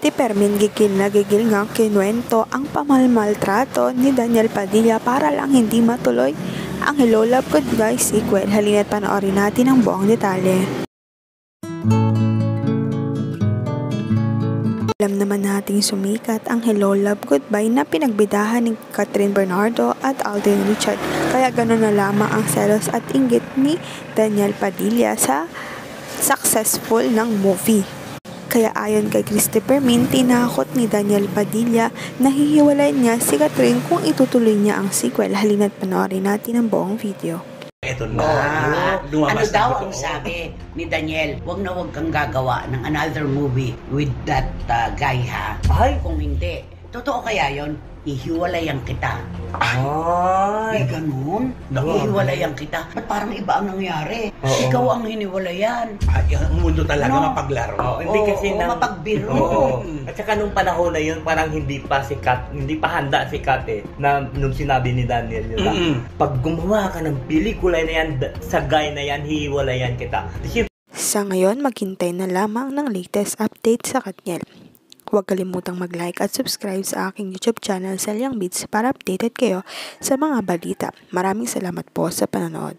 Ti Permin gigil na gigil nga kinuwento ang pamalmaltrato ni Daniel Padilla para lang hindi matuloy ang Hello Love Goodbye sequel. Halina't panoorin natin ang buong detalye. Alam naman nating sumikat ang Hello Love Goodbye na pinagbidahan ni Catherine Bernardo at Alden Richard. Kaya gano'n na lamang ang selos at inggit ni Daniel Padilla sa successful ng movie. Kaya ayon kay Christy Permin, tinakot ni Daniel Padilla na hihiwalayin niya si Catherine kung itutuloy niya ang sequel. Halina't panoorin natin ang buong video. Ito na, ano daw ang sabi ni Daniel? Huwag kang gagawa ng another movie with that guy, ha? Ay, kung hindi. Totoo kaya yon? Ihiwalayan kita. Ay, ganun? Ihiwalayan kita? Ba't parang iba ang nangyari? Ikaw ang hiniwalayan. Ay, ang mundo talaga mapaglaro. Hindi kasi mapagbiro. At saka nung panahon na yun, parang hindi pa handa si Kat na nung sinabi ni Daniel yun pag gumawa ka ng pelikula na yan, sa guy na yan, hiwalayan kita. Sa ngayon, maghintay na lamang ng latest update sa Katniel. Huwag kalimutang mag-like at subscribe sa aking YouTube channel, Selyang Beats, para updated kayo sa mga balita. Maraming salamat po sa panonood.